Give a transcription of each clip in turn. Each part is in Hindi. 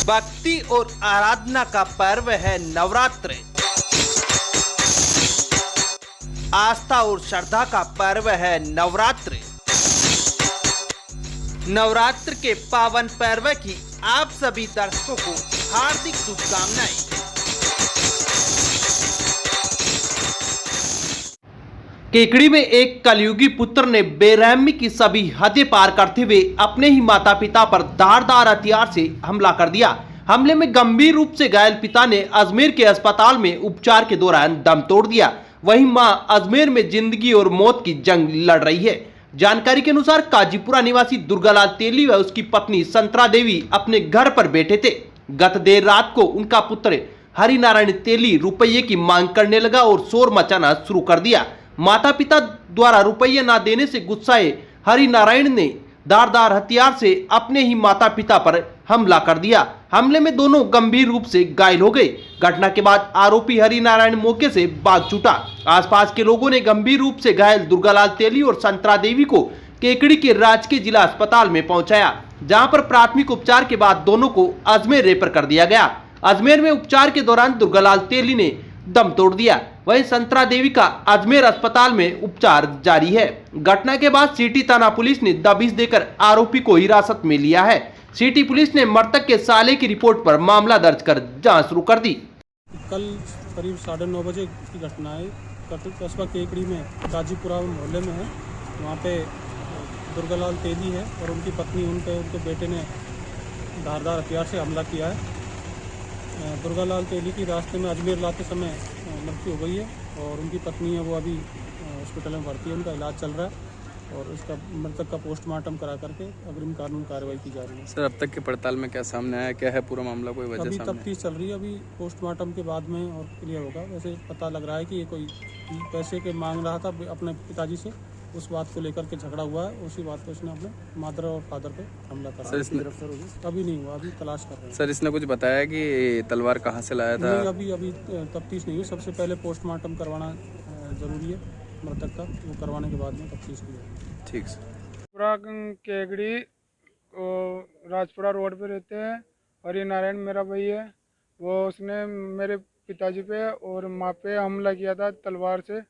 भक्ति और आराधना का पर्व है नवरात्र। आस्था और श्रद्धा का पर्व है नवरात्र। नवरात्र के पावन पर्व की आप सभी दर्शकों को हार्दिक शुभकामनाएं। केकड़ी में एक कलयुगी पुत्र ने बेरहमी की सभी हदें पार करते हुए अपने ही माता पिता पर धारदार हथियार से हमला कर दिया। हमले में गंभीर रूप से घायल पिता ने अजमेर के अस्पताल में उपचार के दौरान दम तोड़ दिया। वहीं मां अजमेर में जिंदगी और मौत की जंग लड़ रही है। जानकारी के अनुसार काजीपुरा निवासी दुर्गालाल तेली व उसकी पत्नी संतरा देवी अपने घर पर बैठे थे। गत देर रात को उनका पुत्र हरिनारायण तेली रुपये की मांग करने लगा और शोर मचाना शुरू कर दिया। माता पिता द्वारा रुपये न देने से गुस्साए हरिनारायण ने धारदार हथियार से अपने ही माता पिता पर हमला कर दिया। हमले में दोनों गंभीर रूप से घायल हो गए। घटना के बाद आरोपी हरिनारायण मौके से भाग छूटा। आसपास के लोगों ने गंभीर रूप से घायल दुर्गालाल तेली और संतरा देवी को केकड़ी के राजकीय जिला अस्पताल में पहुंचाया, जहां पर प्राथमिक उपचार के बाद दोनों को अजमेर रेफर कर दिया गया। अजमेर में उपचार के दौरान दुर्गालाल तेली ने दम तोड़ दिया। वहीं संतरा देवी का अजमेर अस्पताल में उपचार जारी है। घटना के बाद सिटी थाना पुलिस ने दबिश देकर आरोपी को हिरासत में लिया है। सिटी पुलिस ने मृतक के साले की रिपोर्ट पर मामला दर्ज कर जांच शुरू कर दी। कल करीब 9:30 बजे की घटना है। कस्बा केकड़ी में काजीपुरा मोहल्ले में है। वहाँ पे दुर्गालाल तेली है और उनकी पत्नी उनके बेटे ने धारदार हथियार से हमला किया है। दुर्गालाल तेली की रास्ते में अजमेर लाते समय मृत्यु हो गई है और उनकी पत्नी है वो अभी हॉस्पिटल में भर्ती है, उनका इलाज चल रहा है और उसका मृतक का पोस्टमार्टम करा करके अग्रिम कानूनी कार्रवाई की जा रही है। सर, अब तक के पड़ताल में क्या सामने आया, क्या है पूरा मामला, कोई वजह अभी सामने? तफ्तीश चल रही है, अभी पोस्टमार्टम के बाद में और क्लियर होगा। वैसे पता लग रहा है कि ये कोई पैसे के मांग रहा था अपने पिताजी से, उस बात को लेकर के झगड़ा हुआ है। उसी बात पे उसने अपने मदर और फादर पे हमला करा। अभी नहीं हुआ, अभी तलाश कर रहे हैं। सर, इसने कुछ बताया कि तलवार कहाँ से लाया था? नहीं, अभी तफ्तीश नहीं हुई। सबसे पहले पोस्टमार्टम करवाना जरूरी है मृतक का, वो करवाने के बाद में तफ्तीश की जाएगी। ठीक सर। पूरा केकड़ी राजपुरा रोड पे रहते हैं। हरिनारायण मेरा भाई है। वो उसने मेरे पिताजी पे और माँ पे हमला किया था तलवार से।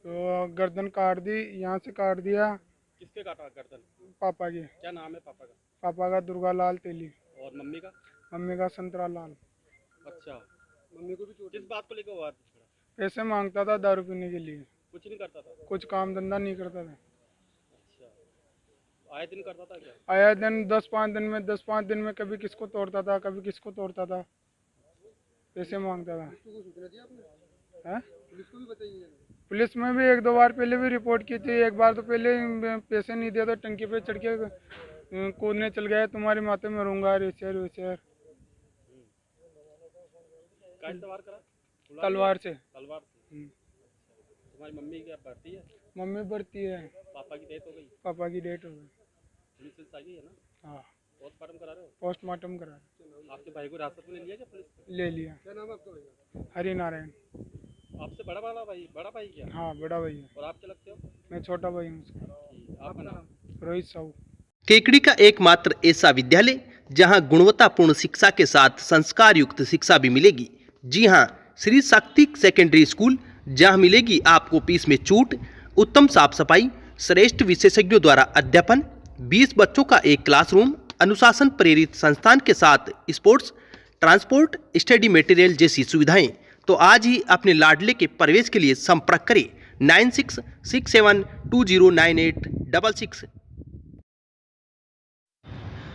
तो गर्दन काट दी, यहाँ से काट दिया। किसके काटा गर्दन? पापा की। क्या नाम है पापा का? पापा का दुर्गालाल तेली। और मम्मी का? मम्मी का संतरा लाल। अच्छा, मम्मी को भी चोट? किस बात को लेकर हुआ? पैसे मांगता था दारू पीने के लिए। कुछ नहीं करता था? कुछ काम धंधा नहीं करता था। अच्छा, आए दिन करता था क्या? आया दिन 10-5 दिन में कभी किसको तोड़ता था, कभी किसको तोड़ता था। पैसे मांगता था। पुलिस को भी बताइए। पुलिस में भी 1-2 बार पहले भी रिपोर्ट की थी। एक बार तो पहले पैसे नहीं दिया तो टंकी पे चढ़ के कूदने चल गया, तुम्हारी माथे में रहूंगा, रेचर। तलवार से। तुम्हारी मम्मी क्या भर्ती है? मम्मी भर्ती है। पापा की डेथ हो गई? पापा की डेथ हो गई। पुलिस आई है ना? हाँ। पोस्टमार्टम करा रहे हो? पोस्टमार्टम करा रहे। आपके भाई को हिरासत में ले लिया क्या पुलिस ने? ले लिया। क्या नाम है आपका भाई? हरिनारायण। आपसे बड़ा भाई क्या? हाँ, बड़ा भाई है। और आप क्या लगते हो? मैं छोटा भाई हूँ उसका। आपका नाम? रोहित साहू। केकड़ी का एकमात्र ऐसा विद्यालय जहां गुणवत्तापूर्ण शिक्षा के साथ संस्कार युक्त शिक्षा भी मिलेगी। जी हां, श्री शक्ति सेकेंडरी स्कूल, जहां मिलेगी आपको फीस में छूट, उत्तम साफ सफाई, श्रेष्ठ विशेषज्ञों द्वारा अध्यापन, 20 बच्चों का एक क्लासरूम, अनुशासन प्रेरित संस्थान के साथ स्पोर्ट्स, ट्रांसपोर्ट, स्टडी मटेरियल जैसी सुविधाएं। तो आज ही अपने लाडले के प्रवेश के लिए संपर्क करें 9667209866।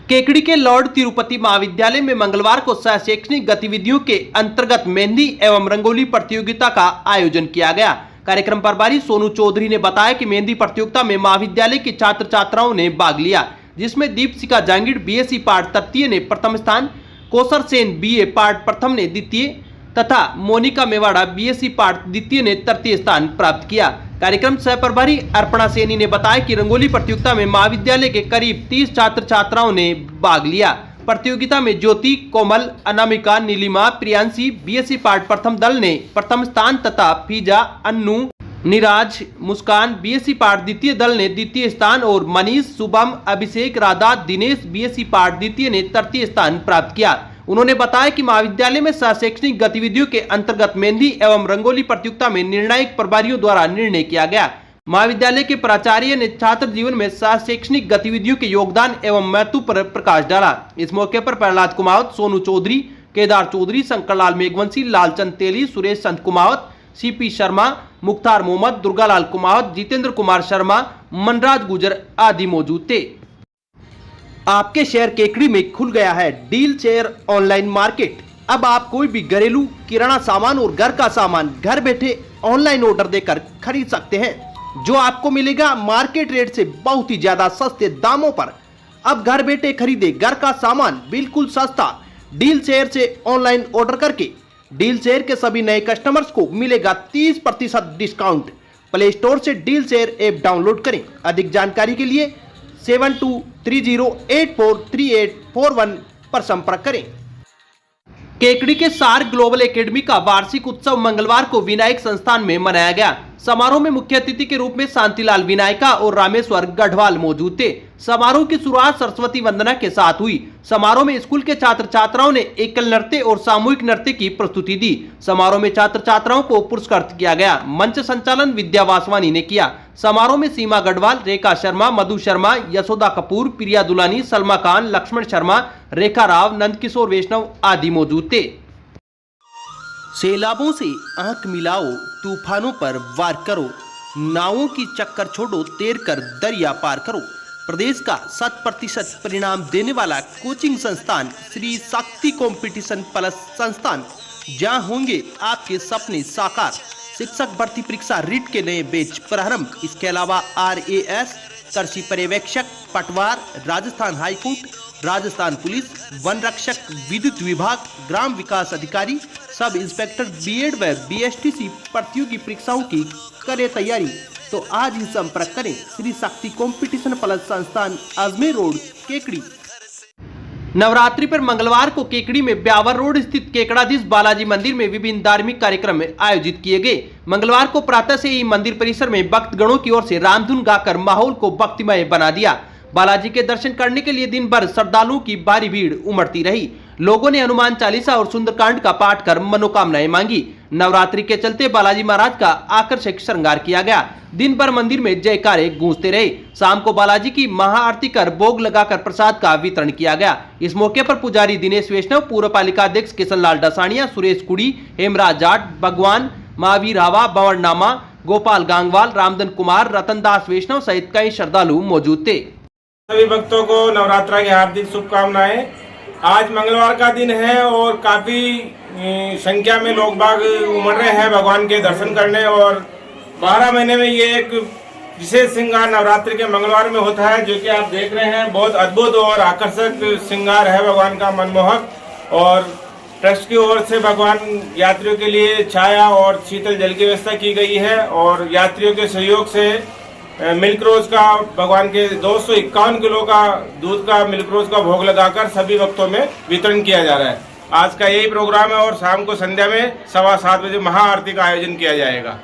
केकड़ी के लॉर्ड तिरुपति महाविद्यालय में मंगलवार को शैक्षणिक गतिविधियों के अंतर्गत मेहंदी एवं रंगोली प्रतियोगिता का आयोजन किया गया। कार्यक्रम प्रभारी सोनू चौधरी ने बताया कि मेहंदी प्रतियोगिता में महाविद्यालय के छात्र छात्राओं ने भाग लिया, जिसमें दीपशिखा जांगीर बीएससी पार्ट तृतीय ने प्रथम स्थान, कौशर सेन बीए पार्ट प्रथम ने द्वितीय तथा मोनिका मेवाड़ा बीएससी पार्ट द्वितीय ने तृतीय स्थान प्राप्त किया। कार्यक्रम सह प्रभारी अर्पणा सैनी ने बताया कि रंगोली प्रतियोगिता में महाविद्यालय के करीब 30 छात्र छात्राओं ने भाग लिया। प्रतियोगिता में ज्योति, कोमल, अनामिका, नीलिमा, प्रियांशी बीएससी पार्ट प्रथम दल ने प्रथम स्थान तथा फीजा, अन्नू, निराज मुस्कान बीएससी पाठ द्वितीय दल ने द्वितीय स्थान और मनीष शुभम अभिषेक राधा दिनेश बीएससी पाठ द्वितीय ने तृतीय स्थान प्राप्त किया। उन्होंने बताया कि महाविद्यालय में शैक्षणिक गतिविधियों के अंतर्गत मेहंदी एवं रंगोली प्रतियोगिता में निर्णायक प्रभारियों द्वारा निर्णय किया गया। महाविद्यालय के प्राचार्य ने छात्र जीवन में शैक्षणिक गतिविधियों के योगदान एवं महत्व पर प्रकाश डाला। इस मौके पर प्रहलाद कुमावत, सोनू चौधरी, केदार चौधरी, शंकरलाल मेघवंशी, लालचंद तेली, सुरेश संत कुमावत, सीपी शर्मा, मुख्तार मोहम्मद, दुर्गालाल कुमावत, जितेंद्र कुमार शर्मा, मनराज गुजर आदि मौजूद थे। आपके शहर केकड़ी में खुल गया है डील शेयर ऑनलाइन मार्केट। अब आप कोई भी घरेलू किराना सामान और घर का सामान घर बैठे ऑनलाइन ऑर्डर देकर खरीद सकते हैं, जो आपको मिलेगा मार्केट रेट से बहुत ही ज्यादा सस्ते दामों पर। अब घर बैठे खरीदे घर का सामान बिल्कुल सस्ता डील शेयर से ऑनलाइन ऑर्डर करके। डील शेयर के सभी नए कस्टमर्स को मिलेगा 30% डिस्काउंट। प्ले स्टोर से डील शेयर ऐप डाउनलोड करें। अधिक जानकारी के लिए 7230843841 पर संपर्क करें। केकड़ी के सार ग्लोबल एकेडमी का वार्षिक उत्सव मंगलवार को विनायक संस्थान में मनाया गया। समारोह में मुख्य अतिथि के रूप में शांतिलाल विनायका और रामेश्वर गढ़वाल मौजूद थे। समारोह की शुरुआत सरस्वती वंदना के साथ हुई। समारोह में स्कूल के छात्र छात्राओं ने एकल नृत्य और सामूहिक नृत्य की प्रस्तुति दी। समारोह में छात्र छात्राओं को पुरस्कृत किया गया। मंच संचालन विद्या वासवानी ने किया। समारोह में सीमा गढ़वाल, रेखा शर्मा, मधु शर्मा, यशोदा कपूर, प्रिया दुलानी, सलमा खान, लक्ष्मण शर्मा, रेखा राव, नंदकिशोर वैष्णव आदि मौजूद थे। सैलाबों से आंख मिलाओ, तूफानों पर वार करो, नावों की चक्कर छोड़ो, तैर कर दरिया पार करो। प्रदेश का 100% परिणाम देने वाला कोचिंग संस्थान श्री शक्ति कंपटीशन प्लस संस्थान, जहां होंगे आपके सपने साकार। शिक्षक भर्ती परीक्षा रीट के नए बैच प्रारंभ। इसके अलावा RAS, कृषि पर्यवेक्षक, पटवार, Rajasthan high court, Rajasthan police, one रक्षक, विद्युत विभाग, ग्राम विकास अधिकारी, सब इंस्पेक्टर BEd व BSTC प्रतियोगी परीक्षाओं की करें तैयारी। तो आज ही संपर्क करें श्री शक्ति कंपटीशन प्लस संस्थान, अजमेर रोड, केकड़ी। नवरात्रि पर मंगलवार को केकड़ी में ब्यावर रोड स्थित केकड़ाधीश बालाजी मंदिर में विभिन्न धार्मिक कार्यक्रम आयोजित किए गए। मंगलवार को प्रातः से ही मंदिर परिसर में भक्तगणों की ओर से रामधुन गाकर माहौल को भक्तिमय बना दिया। बालाजी के दर्शन करने के लिए दिन भर श्रद्धालुओं की भारी भीड़ उमड़ती रही। लोगों ने हनुमान चालीसा और सुंदरकांड का पाठ कर मनोकामनाएं मांगी। नवरात्रि के चलते बालाजी महाराज का आकर्षक श्रृंगार किया गया। दिन भर मंदिर में जयकारे गूंजते रहे। शाम को बालाजी की महाआरती कर भोग लगाकर प्रसाद का वितरण किया गया। इस मौके पर पुजारी दिनेश वैष्णव, पूर्व पालिका अध्यक्ष किशनलाल डसानिया, सुरेश कुड़ी, हेमराज जाट, भगवान, महावीर हावा, बंवर नामा, गोपाल गांगवाल, रामधन कुमार, रतनदास वैष्णव सहित कई श्रद्धालु मौजूद थे। सभी भक्तों को नवरात्रा की हार्दिक शुभकामनाएं। आज मंगलवार का दिन है और काफी संख्या में लोग बाग उमड़ रहे हैं भगवान के दर्शन करने। और 12 महीने में ये एक विशेष श्रृंगार नवरात्रि के मंगलवार में होता है, जो कि आप देख रहे हैं। बहुत अद्भुत और आकर्षक श्रृंगार है भगवान का, मनमोहक। और ट्रस्ट की ओर से भगवान यात्रियों के लिए छाया और शीतल जल की व्यवस्था की गई है। और यात्रियों के सहयोग से मिल्क रोज का भगवान के 251 किलो का दूध का मिल्क रोज का भोग लगाकर सभी भक्तों में वितरण किया जा रहा है। आज का यही प्रोग्राम है और शाम को संध्या में 7:15 बजे महाआरती का आयोजन किया जाएगा।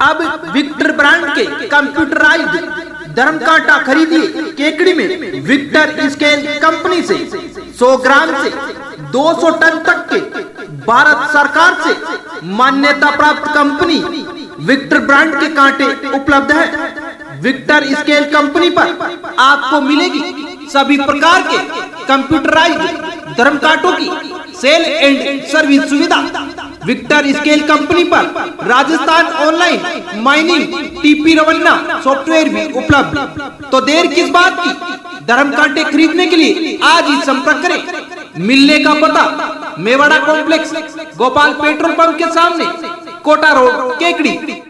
अब विक्टर ब्रांड के कंप्यूटराइज्ड धर्म कांटा खरीदिए केकड़ी में विक्टर स्केल कंपनी से। 100 ग्राम से 200 टन तक के भारत सरकार से मान्यता प्राप्त कंपनी विक्टर ब्रांड के कांटे उपलब्ध है। विक्टर स्केल कंपनी पर आपको मिलेगी सभी प्रकार के कंप्यूटराइज्ड धर्म कांटों की सेल एंड सर्विस सुविधा। विक्टर स्केल कंपनी पर Rajasthan online mining TP Revanna software भी उपलब्ध। तो देर किस बात की, धर्म कांटे खरीदने के लिए आज ही संपर्क करें। मिलने का पता Mewada complex, Gopal petrol pump के सामने, कोटा रोड, केकड़ी।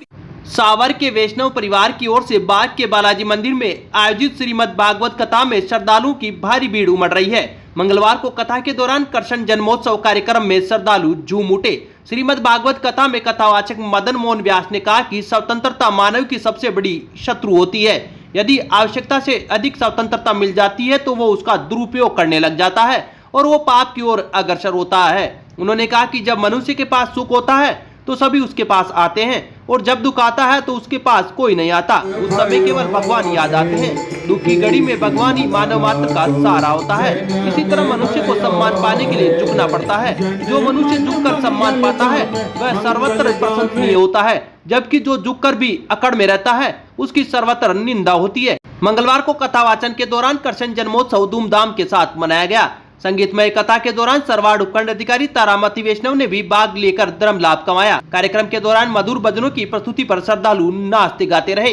सावर के वैष्णव परिवार की ओर से बाग के बालाजी मंदिर में आयोजित श्रीमद् भागवत कथा में श्रद्धालुओं की भारी भीड़ उमड़ रही है। मंगलवार को कथा के दौरान कृष्ण जन्मोत्सव कार्यक्रम में श्रद्धालु झूम उठे। श्रीमद् भागवत कथा में कथावाचक मदन मोहन व्यास ने कहा कि स्वतंत्रता मानव की सबसे बड़ी शत्रु होती है। यदि आवश्यकता से अधिक स्वतंत्रता मिल जाती है तो वो उसका दुरुपयोग करने लग जाता है और वो पाप की ओर अग्रसर होता है। उन्होंने कहा कि जब मनुष्य के पास सुख होता है तो सभी उसके पास आते हैं और जब दुख आता है तो उसके पास कोई नहीं आता। उस समय केवल भगवान याद आते हैं। दुख की घड़ी में भगवान ही मानव मात्र का सहारा होता है। इसी तरह मनुष्य को सम्मान पाने के लिए झुकना पड़ता है। जो मनुष्य झुककर सम्मान पाता है वह सर्वत्र प्रशंसनीय होता है, जबकि जो झुककर भी अकड़ में रहता है उसकी सर्वत्र निंदा होती है। मंगलवार को कथा वाचन के दौरान कृष्ण जन्मोत्सव धूमधाम के साथ मनाया गया। संगीतमय कथा के दौरान सरवाड़ उपखंड अधिकारी तारामती वैष्णव ने भी भाग लेकर धर्म लाभ कमाया। कार्यक्रम के दौरान मधुर भजनों की प्रस्तुति पर श्रद्धालु नाचते गाते रहे।